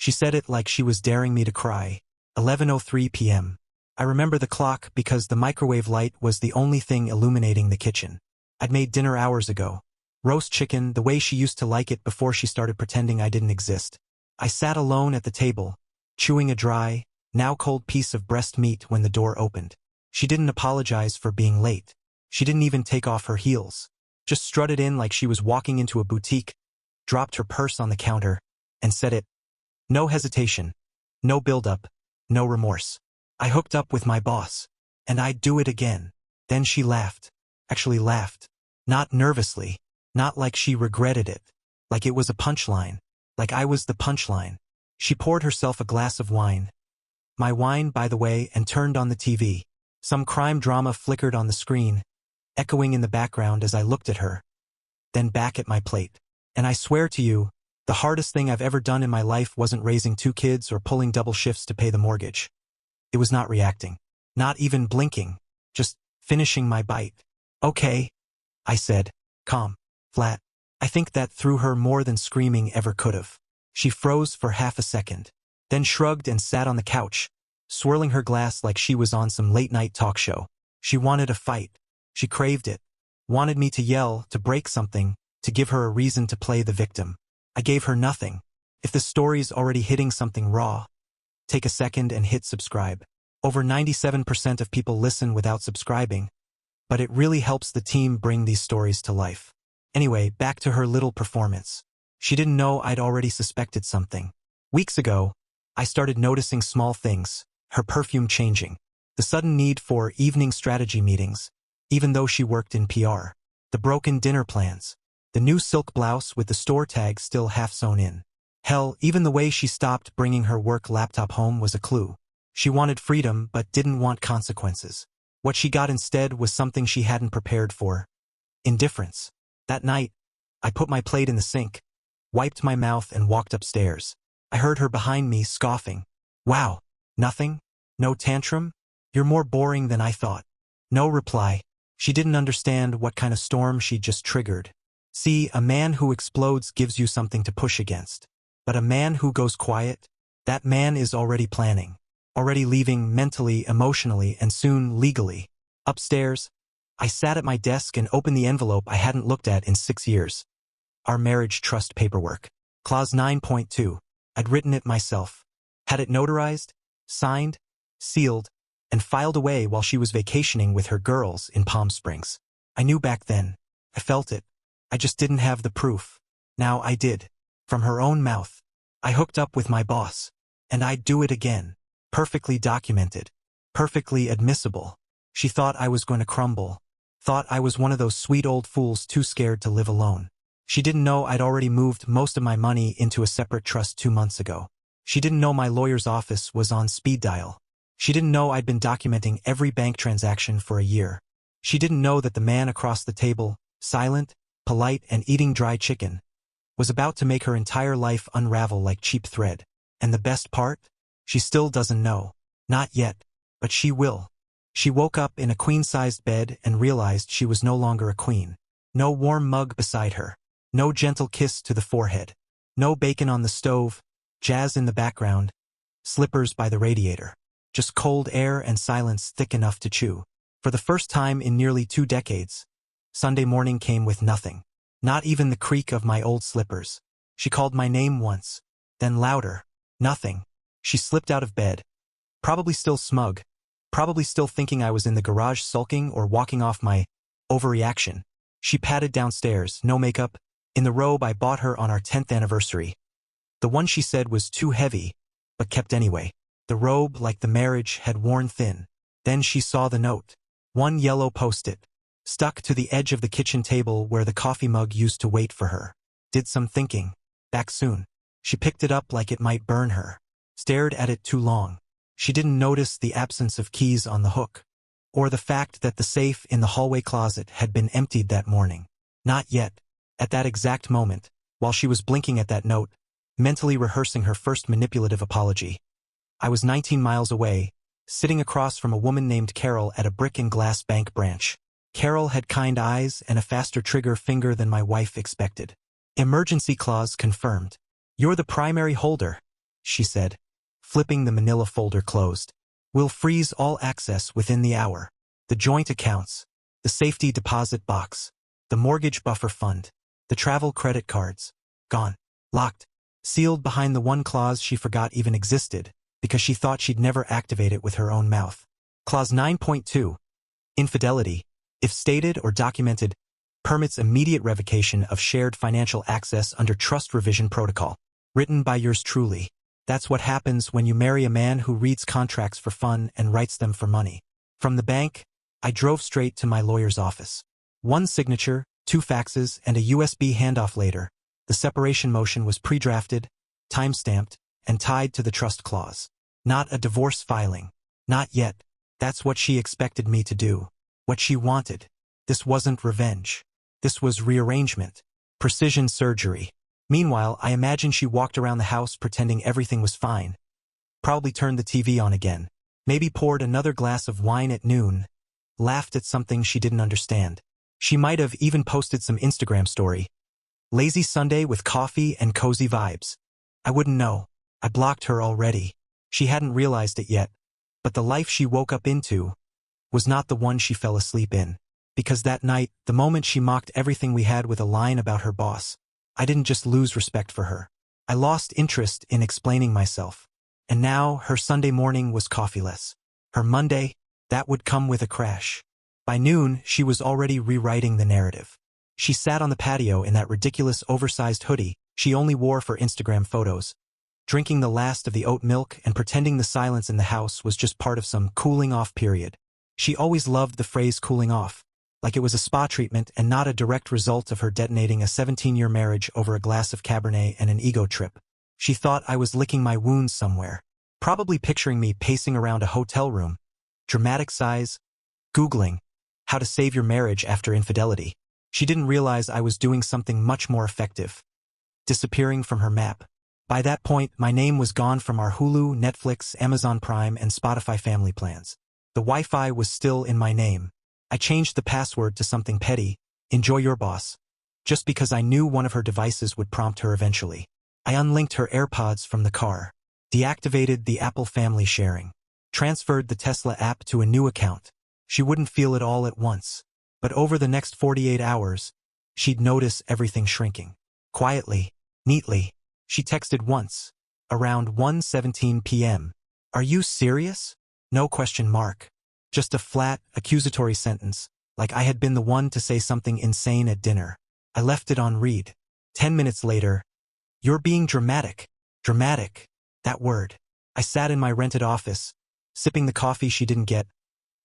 She said it like she was daring me to cry. 11:03 p.m. I remember the clock because the microwave light was the only thing illuminating the kitchen. I'd made dinner hours ago. Roast chicken, the way she used to like it before she started pretending I didn't exist. I sat alone at the table, chewing a dry, now cold piece of breast meat when the door opened. She didn't apologize for being late. She didn't even take off her heels. Just strutted in like she was walking into a boutique, dropped her purse on the counter, and said it. No hesitation. No build-up. No remorse. I hooked up with my boss, and I'd do it again. Then she laughed. Actually laughed. Not nervously. Not like she regretted it. Like it was a punchline. Like I was the punchline. She poured herself a glass of wine. My wine, by the way, and turned on the TV. Some crime drama flickered on the screen, echoing in the background as I looked at her. Then back at my plate. And I swear to you, the hardest thing I've ever done in my life wasn't raising 2 kids or pulling double shifts to pay the mortgage. It was not reacting. Not even blinking. Just finishing my bite. Okay, I said, calm, flat. I think that threw her more than screaming ever could have. She froze for half a second, then shrugged and sat on the couch, swirling her glass like she was on some late-night talk show. She wanted a fight. She craved it. Wanted me to yell, to break something, to give her a reason to play the victim. I gave her nothing. If the story's already hitting something raw, take a second and hit subscribe. Over 97% of people listen without subscribing, but it really helps the team bring these stories to life. Anyway, back to her little performance. She didn't know I'd already suspected something. Weeks ago, I started noticing small things, her perfume changing, the sudden need for evening strategy meetings, even though she worked in PR, the broken dinner plans, the new silk blouse with the store tag still half sewn in. Hell, even the way she stopped bringing her work laptop home was a clue. She wanted freedom but didn't want consequences. What she got instead was something she hadn't prepared for. Indifference. That night, I put my plate in the sink, wiped my mouth and walked upstairs. I heard her behind me scoffing. Wow, nothing? No tantrum? You're more boring than I thought. No reply. She didn't understand what kind of storm she'd just triggered. See, a man who explodes gives you something to push against. But a man who goes quiet, that man is already planning. Already leaving mentally, emotionally, and soon legally. Upstairs, I sat at my desk and opened the envelope I hadn't looked at in 6 years. Our marriage trust paperwork. Clause 9.2. I'd written it myself. Had it notarized, signed, sealed, and filed away while she was vacationing with her girls in Palm Springs. I knew back then. I felt it. I just didn't have the proof. Now I did. From her own mouth. I hooked up with my boss. And I'd do it again. Perfectly documented. Perfectly admissible. She thought I was going to crumble. Thought I was one of those sweet old fools too scared to live alone. She didn't know I'd already moved most of my money into a separate trust 2 months ago. She didn't know my lawyer's office was on speed dial. She didn't know I'd been documenting every bank transaction for a year. She didn't know that the man across the table, silent, polite, and eating dry chicken, was about to make her entire life unravel like cheap thread. And the best part? She still doesn't know. Not yet. But she will. She woke up in a queen-sized bed and realized she was no longer a queen. No warm mug beside her. No gentle kiss to the forehead. No bacon on the stove, jazz in the background, slippers by the radiator. Just cold air and silence thick enough to chew. For the first time in nearly 2 decades, Sunday morning came with nothing. Not even the creak of my old slippers. She called my name once. Then louder. Nothing. She slipped out of bed. Probably still smug. Probably still thinking I was in the garage sulking or walking off my overreaction. She padded downstairs, no makeup, in the robe I bought her on our 10th anniversary. The one she said was too heavy, but kept anyway. The robe, like the marriage, had worn thin. Then she saw the note. One yellow post-it. Stuck to the edge of the kitchen table where the coffee mug used to wait for her. Did some thinking. Back soon. She picked it up like it might burn her. Stared at it too long. She didn't notice the absence of keys on the hook. Or the fact that the safe in the hallway closet had been emptied that morning. Not yet. At that exact moment, while she was blinking at that note, mentally rehearsing her first manipulative apology. I was 19 miles away, sitting across from a woman named Carol at a brick and glass bank branch. Carol had kind eyes and a faster trigger finger than my wife expected. Emergency clause confirmed. You're the primary holder. she said, flipping the manila folder closed. We'll freeze all access within the hour. The joint accounts, the safety deposit box, the mortgage buffer fund, the travel credit cards. Gone. Locked. Sealed behind the one clause she forgot even existed, because she thought she'd never activate it with her own mouth. Clause 9.2. Infidelity, if stated or documented, permits immediate revocation of shared financial access under Trust Revision Protocol. Written by yours truly. That's what happens when you marry a man who reads contracts for fun and writes them for money. From the bank, I drove straight to my lawyer's office. One signature, 2 faxes, and a USB handoff later. The separation motion was pre-drafted, time-stamped, and tied to the trust clause. Not a divorce filing. Not yet. That's what she expected me to do. What she wanted. This wasn't revenge. This was rearrangement. Precision surgery. Meanwhile, I imagine she walked around the house pretending everything was fine. Probably turned the TV on again. Maybe poured another glass of wine at noon. Laughed at something she didn't understand. She might have even posted some Instagram story. Lazy Sunday with coffee and cozy vibes. I wouldn't know. I blocked her already. She hadn't realized it yet. But the life she woke up into was not the one she fell asleep in. Because that night, the moment she mocked everything we had with a line about her boss, I didn't just lose respect for her. I lost interest in explaining myself. And now, her Sunday morning was coffeeless. Her Monday, that would come with a crash. By noon, she was already rewriting the narrative. She sat on the patio in that ridiculous oversized hoodie she only wore for Instagram photos, drinking the last of the oat milk and pretending the silence in the house was just part of some cooling-off period. She always loved the phrase cooling off, like it was a spa treatment and not a direct result of her detonating a 17-year marriage over a glass of Cabernet and an ego trip. She thought I was licking my wounds somewhere, probably picturing me pacing around a hotel room, dramatic size, Googling how to save your marriage after infidelity. She didn't realize I was doing something much more effective, disappearing from her map. By that point, my name was gone from our Hulu, Netflix, Amazon Prime, and Spotify family plans. The Wi-Fi was still in my name. I changed the password to something petty, enjoy your boss, just because I knew one of her devices would prompt her eventually. I unlinked her AirPods from the car, deactivated the Apple family sharing, transferred the Tesla app to a new account. She wouldn't feel it all at once, but over the next 48 hours, she'd notice everything shrinking. Quietly, neatly, she texted once, around 1:17 p.m. Are you serious? No question mark. Just a flat, accusatory sentence, like I had been the one to say something insane at dinner. I left it on read. 10 minutes later, you're being dramatic. Dramatic. That word. I sat in my rented office, sipping the coffee she didn't get,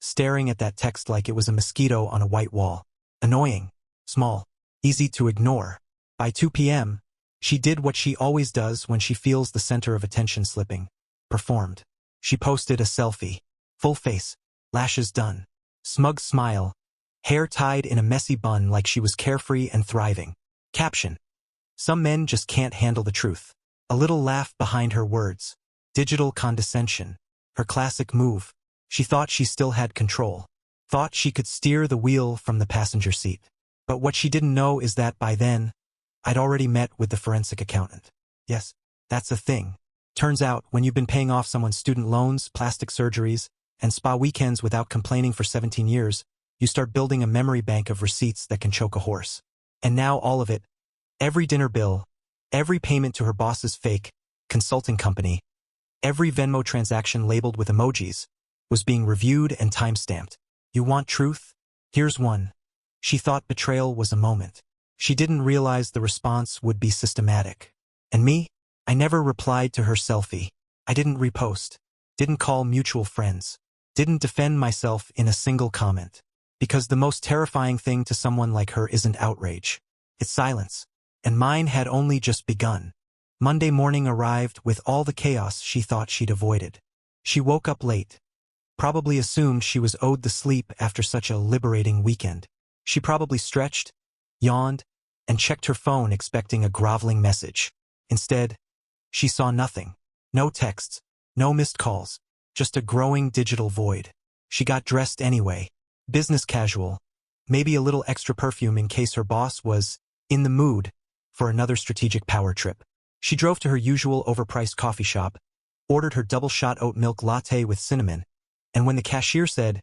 staring at that text like it was a mosquito on a white wall. Annoying. Small. Easy to ignore. By 2 p.m., she did what she always does when she feels the center of attention slipping. Performed. She posted a selfie. Full face. Lashes done. Smug smile. Hair tied in a messy bun like she was carefree and thriving. Caption. Some men just can't handle the truth. A little laugh behind her words. Digital condescension. Her classic move. She thought she still had control. Thought she could steer the wheel from the passenger seat. But what she didn't know is that by then, I'd already met with the forensic accountant. Yes, that's a thing. Turns out, when you've been paying off someone's student loans, plastic surgeries, and spa weekends without complaining for 17 years, you start building a memory bank of receipts that can choke a horse. And now all of it, every dinner bill, every payment to her boss's fake consulting company, every Venmo transaction labeled with emojis, was being reviewed and time-stamped. You want truth? Here's one. She thought betrayal was a moment. She didn't realize the response would be systematic. And me? I never replied to her selfie. I didn't repost. Didn't call mutual friends. Didn't defend myself in a single comment. Because the most terrifying thing to someone like her isn't outrage. It's silence. And mine had only just begun. Monday morning arrived with all the chaos she thought she'd avoided. She woke up late. Probably assumed she was owed the sleep after such a liberating weekend. She probably stretched, yawned, and checked her phone expecting a groveling message. Instead, she saw nothing. No texts, no missed calls, just a growing digital void. She got dressed anyway. Business casual. Maybe a little extra perfume in case her boss was in the mood for another strategic power trip. She drove to her usual overpriced coffee shop, ordered her double-shot oat milk latte with cinnamon, and when the cashier said,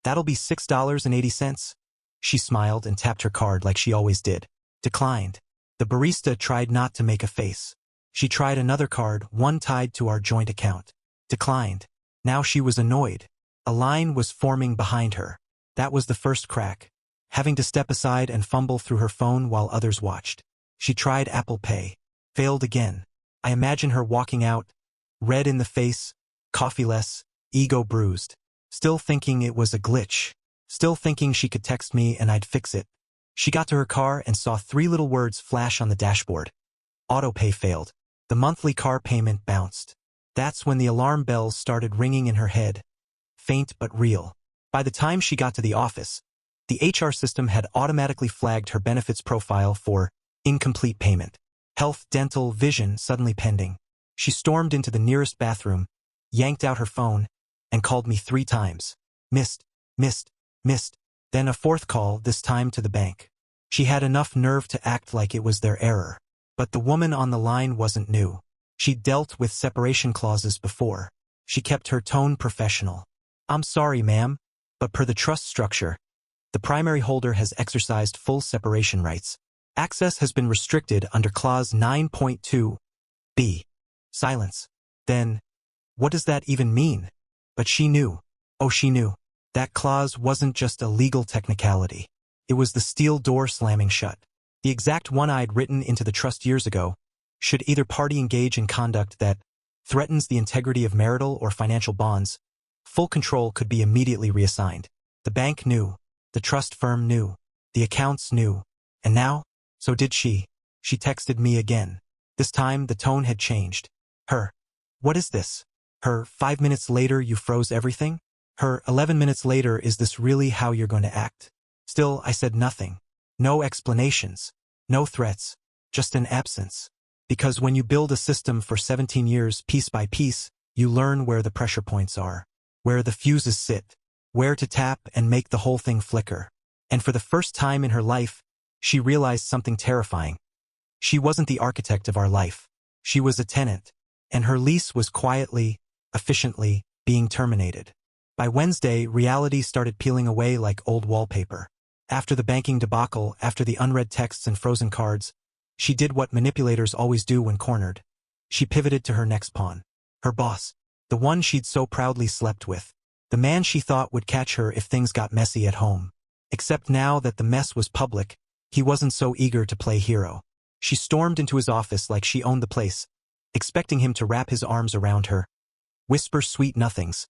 "That'll be $6.80, she smiled and tapped her card like she always did. Declined. The barista tried not to make a face. She tried another card, one tied to our joint account. Declined. Now she was annoyed. A line was forming behind her. That was the first crack. Having to step aside and fumble through her phone while others watched. She tried Apple Pay. Failed again. I imagine her walking out, red in the face, coffeeless, ego bruised. Still thinking it was a glitch. Still thinking she could text me and I'd fix it. She got to her car and saw 3 little words flash on the dashboard. Autopay failed. The monthly car payment bounced. That's when the alarm bells started ringing in her head. Faint but real. By the time she got to the office, the HR system had automatically flagged her benefits profile for incomplete payment. Health, dental, vision suddenly pending. She stormed into the nearest bathroom, yanked out her phone, and called me 3 times. Missed. Then a 4th call, this time to the bank. She had enough nerve to act like it was their error. But the woman on the line wasn't new. She'd dealt with separation clauses before. She kept her tone professional. "I'm sorry, ma'am, but per the trust structure, the primary holder has exercised full separation rights. Access has been restricted under Clause 9.2b. Silence. Then, what does that even mean? But she knew. Oh, she knew. That clause wasn't just a legal technicality. It was the steel door slamming shut. The exact one I'd written into the trust years ago. Should either party engage in conduct that threatens the integrity of marital or financial bonds, full control could be immediately reassigned. The bank knew. The trust firm knew. The accounts knew. And now? So did she. She texted me again. This time the tone had changed. Her, "What is this?" Her, "5 minutes later you froze everything?" Her, 11 minutes later, "Is this really how you're going to act?" Still, I said nothing. No explanations. No threats. Just an absence. Because when you build a system for 17 years piece by piece, you learn where the pressure points are, where the fuses sit, where to tap and make the whole thing flicker. And for the first time in her life, she realized something terrifying. She wasn't the architect of our life. She was a tenant, and her lease was quietly, efficiently, being terminated. By Wednesday, reality started peeling away like old wallpaper. After the banking debacle, after the unread texts and frozen cards, she did what manipulators always do when cornered. She pivoted to her next pawn. Her boss. The one she'd so proudly slept with. The man she thought would catch her if things got messy at home. Except now that the mess was public, he wasn't so eager to play hero. She stormed into his office like she owned the place, expecting him to wrap his arms around her, whisper sweet nothings,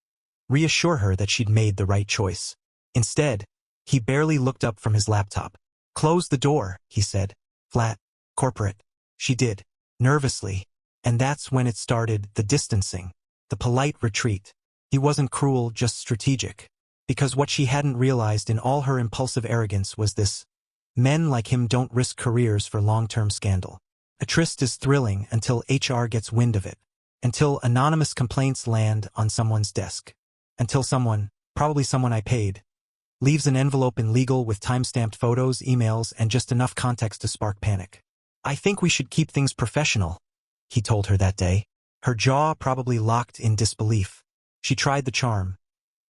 reassure her that she'd made the right choice. Instead, he barely looked up from his laptop. "Close the door," he said. Flat. Corporate. She did. Nervously. And that's when it started, the distancing. The polite retreat. He wasn't cruel, just strategic. Because what she hadn't realized in all her impulsive arrogance was this. Men like him don't risk careers for long-term scandal. A tryst is thrilling until HR gets wind of it. Until anonymous complaints land on someone's desk. Until someone, probably someone I paid, leaves an envelope in legal with time-stamped photos, emails, and just enough context to spark panic. "I think we should keep things professional," he told her that day. Her jaw probably locked in disbelief. She tried the charm.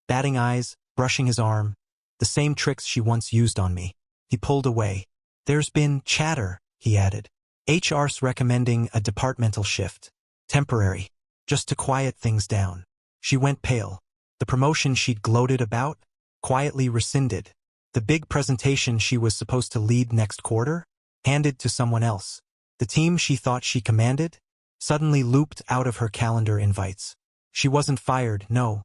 Batting eyes, brushing his arm, the same tricks she once used on me. He pulled away. "There's been chatter," he added. "HR's recommending a departmental shift. Temporary. Just to quiet things down." She went pale. The promotion she'd gloated about? Quietly rescinded. The big presentation she was supposed to lead next quarter? Handed to someone else. The team she thought she commanded? Suddenly looped out of her calendar invites. She wasn't fired, no.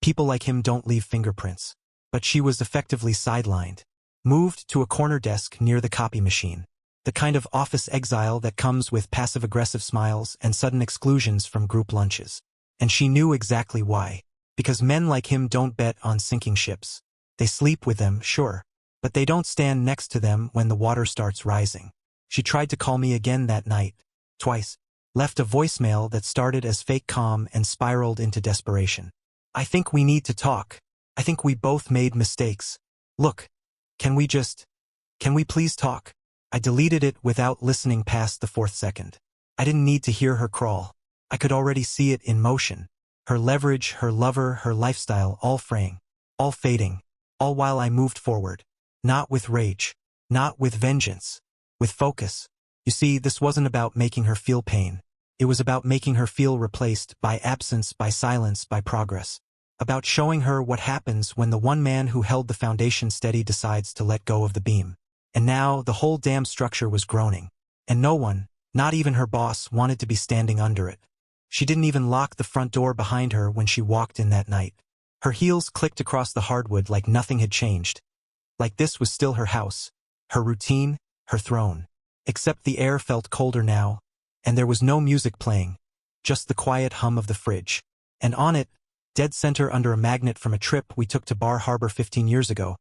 People like him don't leave fingerprints. But she was effectively sidelined. Moved to a corner desk near the copy machine. The kind of office exile that comes with passive-aggressive smiles and sudden exclusions from group lunches. And she knew exactly why. Because men like him don't bet on sinking ships. They sleep with them, sure. But they don't stand next to them when the water starts rising. She tried to call me again that night. Twice. Left a voicemail that started as fake calm and spiraled into desperation. "I think we need to talk. I think we both made mistakes. Look, can we please talk?" I deleted it without listening past the 4th second. I didn't need to hear her crawl. I could already see it in motion. Her leverage, her lover, her lifestyle, all fraying, all fading, all while I moved forward. Not with rage, not with vengeance, with focus. You see, this wasn't about making her feel pain. It was about making her feel replaced by absence, by silence, by progress. About showing her what happens when the one man who held the foundation steady decides to let go of the beam. And now the whole damn structure was groaning. And no one, not even her boss, wanted to be standing under it. She didn't even lock the front door behind her when she walked in that night. Her heels clicked across the hardwood like nothing had changed. Like this was still her house, her routine, her throne. Except the air felt colder now, and there was no music playing, just the quiet hum of the fridge. And on it, dead center under a magnet from a trip we took to Bar Harbor 15 years ago,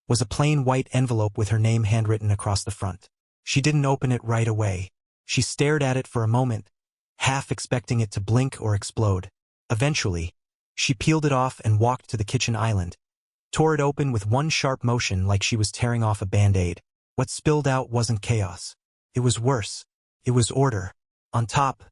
was a plain white envelope with her name handwritten across the front. She didn't open it right away. She stared at it for a moment, half expecting it to blink or explode. Eventually, she peeled it off and walked to the kitchen island, tore it open with one sharp motion like she was tearing off a Band-Aid. What spilled out wasn't chaos. It was worse. It was order. On top,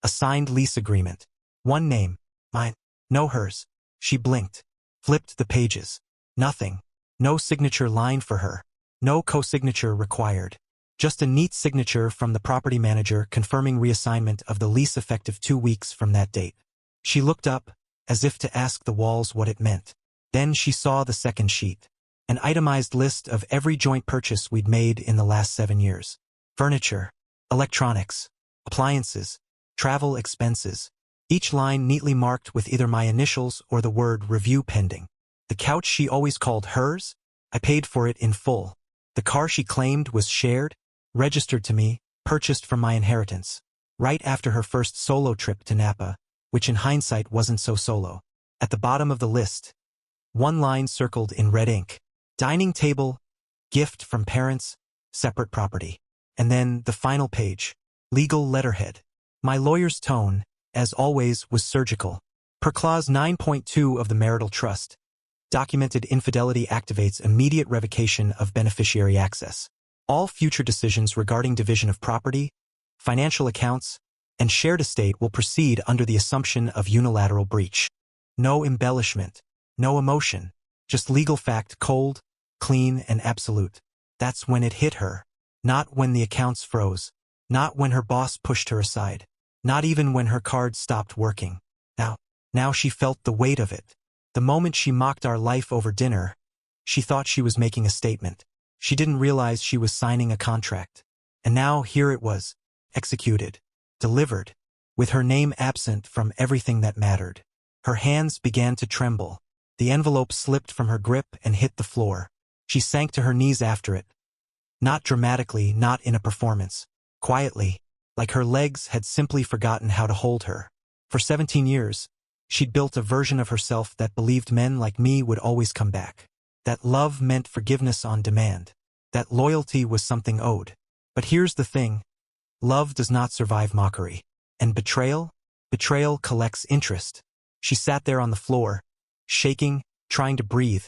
a signed lease agreement. One name, mine, no hers. She blinked, flipped the pages. Nothing. No signature line for her. No co-signature required. Just a neat signature from the property manager confirming reassignment of the lease effective 2 weeks from that date. She looked up, as if to ask the walls what it meant. Then she saw the second sheet. An itemized list of every joint purchase we'd made in the last 7 years. Furniture, electronics, appliances, travel expenses. Each line neatly marked with either my initials or the word review pending. The couch she always called hers? I paid for it in full. The car she claimed was shared, registered to me, purchased from my inheritance. Right after her first solo trip to Napa, which in hindsight wasn't so solo. At the bottom of the list, one line circled in red ink. Dining table, gift from parents, separate property. And then the final page, legal letterhead. My lawyer's tone, as always, was surgical. Per clause 9.2 of the marital trust, documented infidelity activates immediate revocation of beneficiary access. All future decisions regarding division of property, financial accounts, and shared estate will proceed under the assumption of unilateral breach. No embellishment, no emotion, just legal fact, cold, clean, and absolute. That's when it hit her. Not when the accounts froze. Not when her boss pushed her aside. Not even when her card stopped working. Now she felt the weight of it. The moment she mocked our life over dinner, she thought she was making a statement. She didn't realize she was signing a contract. And now here it was, executed, delivered, with her name absent from everything that mattered. Her hands began to tremble. The envelope slipped from her grip and hit the floor. She sank to her knees after it. Not dramatically, not in a performance. Quietly, like her legs had simply forgotten how to hold her. For 17 years, she'd built a version of herself that believed men like me would always come back. That love meant forgiveness on demand. That loyalty was something owed. But here's the thing. Love does not survive mockery. And betrayal? Betrayal collects interest. She sat there on the floor, shaking, trying to breathe,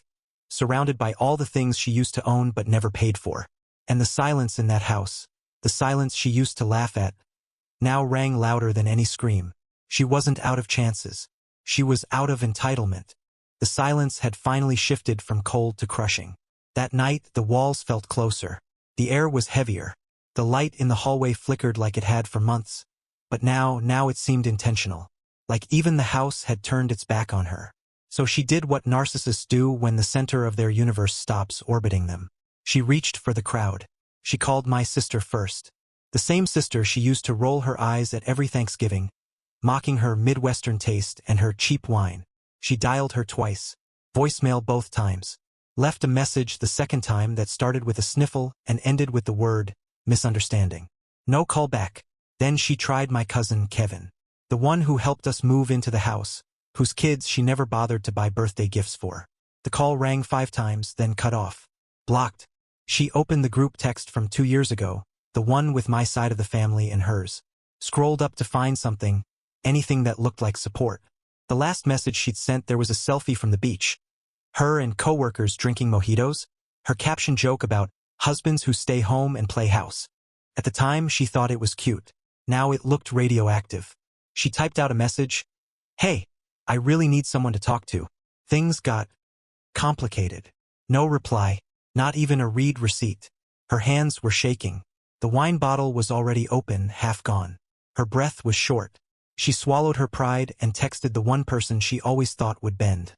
surrounded by all the things she used to own but never paid for. And the silence in that house, the silence she used to laugh at, now rang louder than any scream. She wasn't out of chances. She was out of entitlement. The silence had finally shifted from cold to crushing. That night, the walls felt closer. The air was heavier. The light in the hallway flickered like it had for months. But now it seemed intentional. Like even the house had turned its back on her. So she did what narcissists do when the center of their universe stops orbiting them. She reached for the crowd. She called my sister first. The same sister she used to roll her eyes at every Thanksgiving, mocking her Midwestern taste and her cheap wine. She dialed her twice. Voicemail both times. Left a message the second time that started with a sniffle and ended with the word, misunderstanding. No call back. Then she tried my cousin Kevin. The one who helped us move into the house, whose kids she never bothered to buy birthday gifts for. The call rang 5 times, then cut off. Blocked. She opened the group text from 2 years ago, the one with my side of the family and hers. Scrolled up to find something, anything that looked like support. The last message she'd sent, there was a selfie from the beach. Her and coworkers drinking mojitos. Her caption joke about husbands who stay home and play house. At the time, she thought it was cute. Now it looked radioactive. She typed out a message. Hey, I really need someone to talk to. Things got complicated. No reply, not even a read receipt. Her hands were shaking. The wine bottle was already open, half gone. Her breath was short. She swallowed her pride and texted the one person she always thought would bend.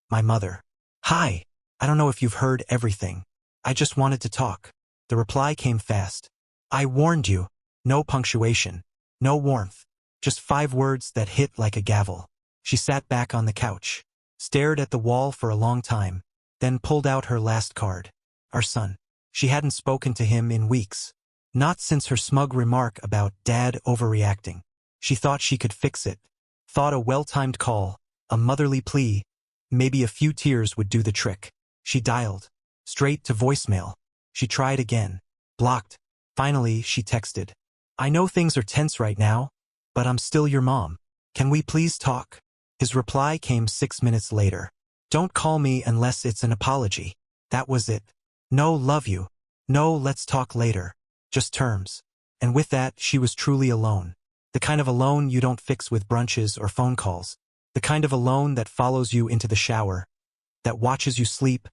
My mother. Hi, I don't know if you've heard everything. I just wanted to talk. The reply came fast. I warned you. No punctuation. No warmth. Just 5 words that hit like a gavel. She sat back on the couch, stared at the wall for a long time, then pulled out her last card. Our son. She hadn't spoken to him in weeks. Not since her smug remark about Dad overreacting. She thought she could fix it. Thought a well-timed call, a motherly plea, maybe a few tears would do the trick. She dialed. Straight to voicemail. She tried again. Blocked. Finally, she texted. I know things are tense right now, but I'm still your mom. Can we please talk? His reply came 6 minutes later. Don't call me unless it's an apology. That was it. No love you. No let's talk later. Just terms. And with that, she was truly alone. The kind of alone you don't fix with brunches or phone calls. The kind of alone that follows you into the shower, that watches you sleep,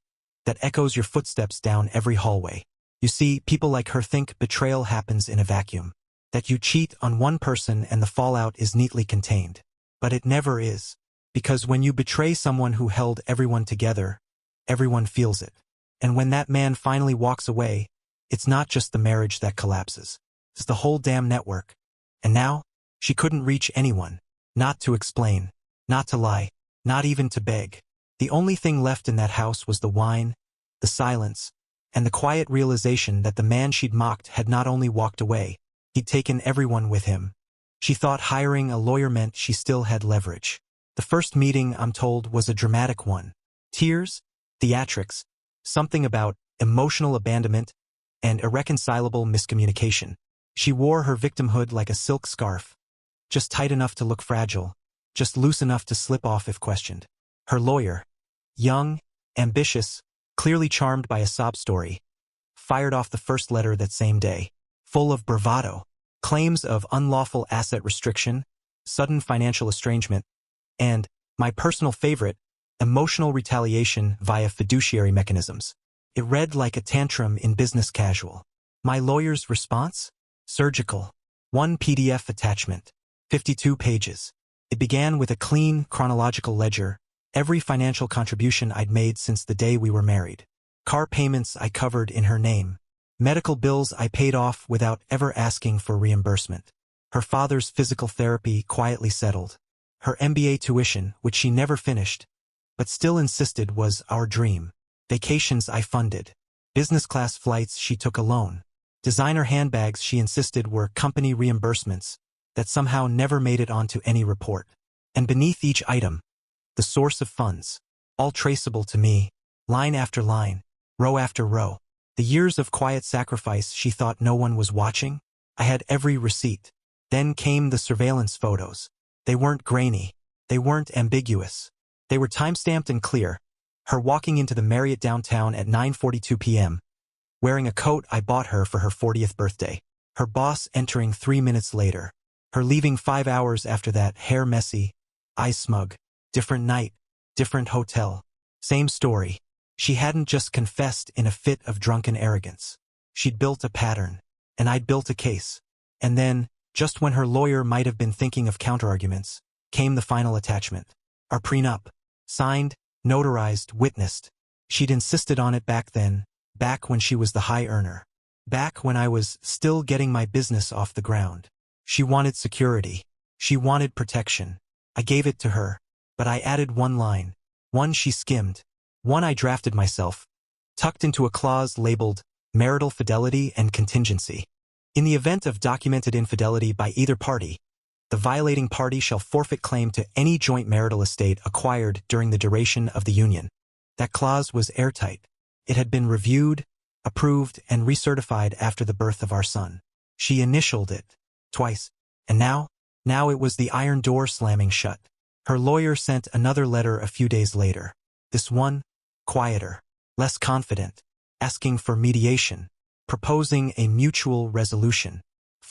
that echoes your footsteps down every hallway. You see, people like her think betrayal happens in a vacuum. That you cheat on one person and the fallout is neatly contained. But it never is. Because when you betray someone who held everyone together, everyone feels it. And when that man finally walks away, it's not just the marriage that collapses. It's the whole damn network. And now, she couldn't reach anyone. Not to explain. Not to lie. Not even to beg. The only thing left in that house was the wine, the silence, and the quiet realization that the man she'd mocked had not only walked away, he'd taken everyone with him. She thought hiring a lawyer meant she still had leverage. The first meeting, I'm told, was a dramatic one. Tears, theatrics, something about emotional abandonment, and irreconcilable miscommunication. She wore her victimhood like a silk scarf, just tight enough to look fragile, just loose enough to slip off if questioned. Her lawyer, young, ambitious, clearly charmed by a sob story, fired off the first letter that same day, full of bravado, claims of unlawful asset restriction, sudden financial estrangement, and, my personal favorite, emotional retaliation via fiduciary mechanisms. It read like a tantrum in business casual. My lawyer's response? Surgical. 1 PDF attachment. 52 pages. It began with a clean, chronological ledger, every financial contribution I'd made since the day we were married. Car payments I covered in her name. Medical bills I paid off without ever asking for reimbursement. Her father's physical therapy quietly settled. Her MBA tuition, which she never finished, but still insisted was our dream. Vacations I funded. Business class flights she took alone. Designer handbags she insisted were company reimbursements that somehow never made it onto any report. And beneath each item, the source of funds, all traceable to me, line after line, row after row. The years of quiet sacrifice she thought no one was watching. I had every receipt. Then came the surveillance photos. They weren't grainy. They weren't ambiguous. They were time-stamped and clear. Her walking into the Marriott downtown at 9:42 p.m., wearing a coat I bought her for her 40th birthday. Her boss entering 3 minutes later. Her leaving 5 hours after that, hair messy, eyes smug. Different night, different hotel. Same story. She hadn't just confessed in a fit of drunken arrogance. She'd built a pattern, and I'd built a case. And then, just when her lawyer might have been thinking of counterarguments, came the final attachment. Our prenup. Signed, notarized, witnessed. She'd insisted on it back then, back when she was the high earner. Back when I was still getting my business off the ground. She wanted security. She wanted protection. I gave it to her, but I added one line. One she skimmed. One I drafted myself. Tucked into a clause labeled, marital fidelity and contingency. In the event of documented infidelity by either party, the violating party shall forfeit claim to any joint marital estate acquired during the duration of the union. That clause was airtight. It had been reviewed, approved, and recertified after the birth of our son. She initialed it. Twice. And now it was the iron door slamming shut. Her lawyer sent another letter a few days later. This one, quieter, less confident, asking for mediation, proposing a mutual resolution.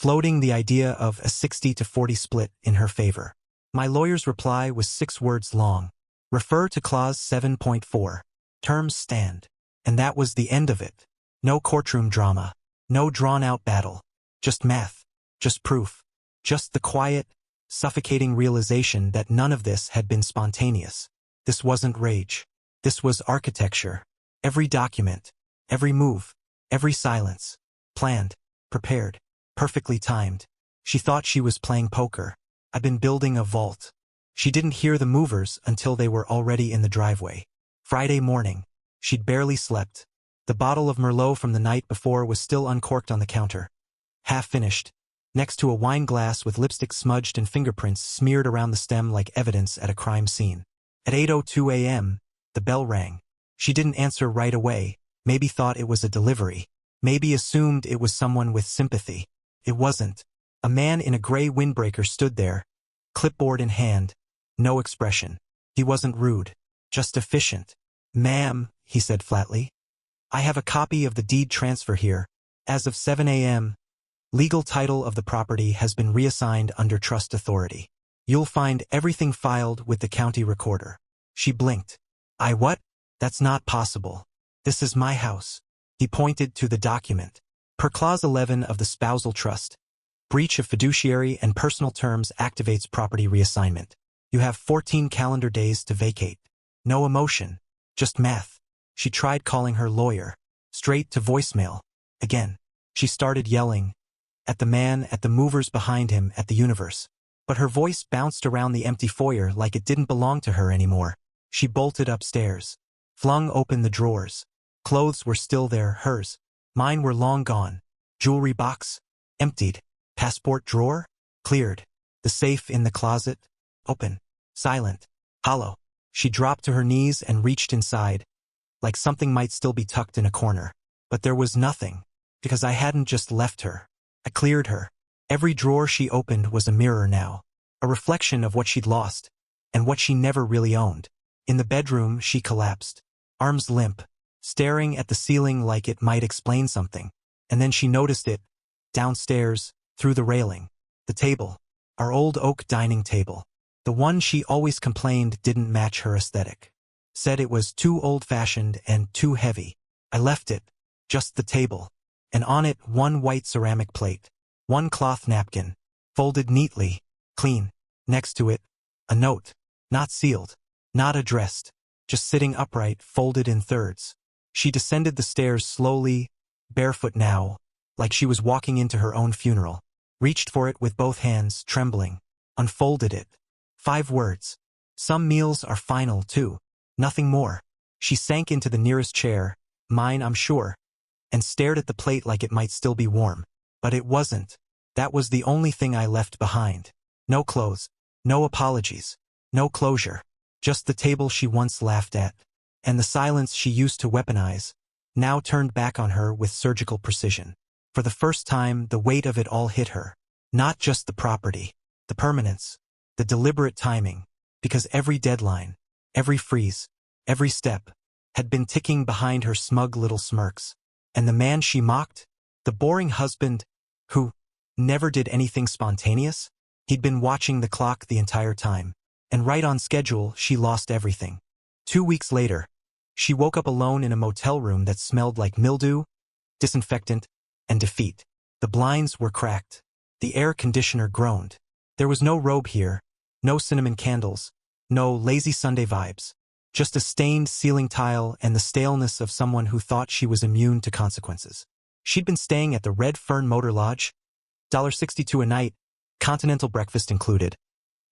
floating the idea of a 60-40 split in her favor. My lawyer's reply was 6 words long. Refer to Clause 7.4. Terms stand. And that was the end of it. No courtroom drama. No drawn-out battle. Just math. Just proof. Just the quiet, suffocating realization that none of this had been spontaneous. This wasn't rage. This was architecture. Every document, every move, every silence. Planned, prepared, perfectly timed. She thought she was playing poker. I'd been building a vault. She didn't hear the movers until they were already in the driveway. Friday morning. She'd barely slept. The bottle of Merlot from the night before was still uncorked on the counter. Half finished, next to a wine glass with lipstick smudged and fingerprints smeared around the stem like evidence at a crime scene. At 8:02 a.m., the bell rang. She didn't answer right away, maybe thought it was a delivery, maybe assumed it was someone with sympathy. It wasn't. A man in a gray windbreaker stood there, clipboard in hand, no expression. He wasn't rude, just efficient. "Ma'am," he said flatly, "I have a copy of the deed transfer here. As of 7 a.m., legal title of the property has been reassigned under trust authority. You'll find everything filed with the county recorder." She blinked. "I what? That's not possible. This is my house." He pointed to the document. Per Clause 11 of the Spousal Trust, breach of fiduciary and personal terms activates property reassignment. You have 14 calendar days to vacate. No emotion, just math. She tried calling her lawyer. Straight to voicemail. Again. She started yelling. At the man, at the movers behind him, at the universe. But her voice bounced around the empty foyer like it didn't belong to her anymore. She bolted upstairs. Flung open the drawers. Clothes were still there, hers. Mine were long gone. Jewelry box? Emptied. Passport drawer? Cleared. The safe in the closet? Open. Silent. Hollow. She dropped to her knees and reached inside, like something might still be tucked in a corner. But there was nothing, because I hadn't just left her. I cleared her. Every drawer she opened was a mirror now, a reflection of what she'd lost, and what she never really owned. In the bedroom, she collapsed, arms limp, staring at the ceiling like it might explain something. And then she noticed it, downstairs, through the railing. The table, our old oak dining table. The one she always complained didn't match her aesthetic. Said it was too old-fashioned and too heavy. I left it, just the table, and on it one white ceramic plate, one cloth napkin, folded neatly, clean. Next to it, a note, not sealed, not addressed, just sitting upright, folded in thirds. She descended the stairs slowly, barefoot now, like she was walking into her own funeral. Reached for it with both hands, trembling. Unfolded it. 5 words. Some meals are final, too. Nothing more. She sank into the nearest chair, mine I'm sure, and stared at the plate like it might still be warm. But it wasn't. That was the only thing I left behind. No clothes. No apologies. No closure. Just the table she once laughed at. And the silence she used to weaponize, now turned back on her with surgical precision. For the first time, the weight of it all hit her. Not just the property. The permanence. The deliberate timing. Because every deadline, every freeze, every step, had been ticking behind her smug little smirks. And the man she mocked? The boring husband, who never did anything spontaneous? He'd been watching the clock the entire time. And right on schedule, she lost everything. 2 weeks later, she woke up alone in a motel room that smelled like mildew, disinfectant, and defeat. The blinds were cracked. The air conditioner groaned. There was no robe here, no cinnamon candles, no lazy Sunday vibes. Just a stained ceiling tile and the staleness of someone who thought she was immune to consequences. She'd been staying at the Red Fern Motor Lodge, $62 a night, continental breakfast included,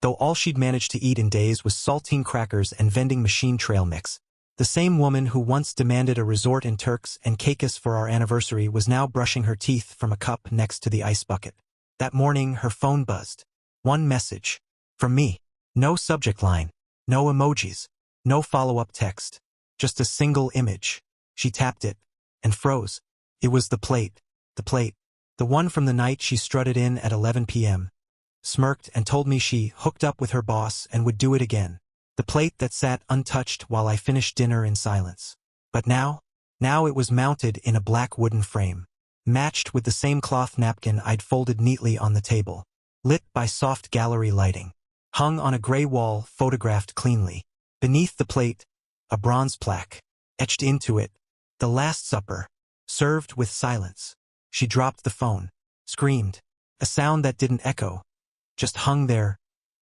though all she'd managed to eat in days was saltine crackers and vending machine trail mix. The same woman who once demanded a resort in Turks and Caicos for our anniversary was now brushing her teeth from a cup next to the ice bucket. That morning, her phone buzzed. One message. From me. No subject line. No emojis. No follow-up text. Just a single image. She tapped it and froze. It was the plate. The plate. The one from the night she strutted in at 11 p.m. Smirked and told me she hooked up with her boss and would do it again. The plate that sat untouched while I finished dinner in silence. But now it was mounted in a black wooden frame. matched with the same cloth napkin I'd folded neatly on the table, lit by soft gallery lighting. Hung on a gray wall, photographed cleanly. Beneath the plate, a bronze plaque. Etched into it, "The Last Supper," served with silence. She dropped the phone, screamed, a sound that didn't echo, just hung there,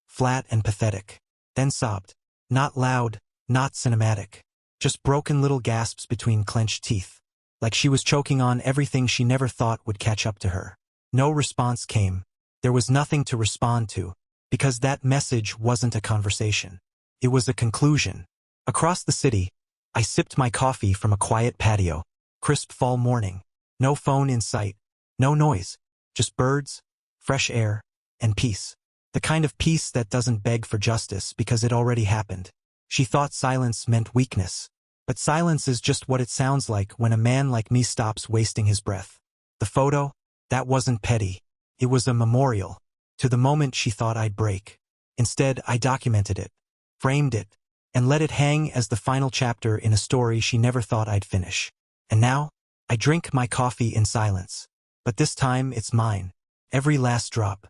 flat and pathetic. Then sobbed. Not loud, not cinematic. Just broken little gasps between clenched teeth. Like she was choking on everything she never thought would catch up to her. No response came. There was nothing to respond to, because that message wasn't a conversation. It was a conclusion. Across the city, I sipped my coffee from a quiet patio. Crisp fall morning. No phone in sight. No noise. Just birds, fresh air, and peace. The kind of peace that doesn't beg for justice because it already happened. She thought silence meant weakness. But silence is just what it sounds like when a man like me stops wasting his breath. The photo? That wasn't petty. It was a memorial to the moment she thought I'd break. Instead, I documented it, framed it, and let it hang as the final chapter in a story she never thought I'd finish. And now, I drink my coffee in silence. But this time, it's mine. Every last drop.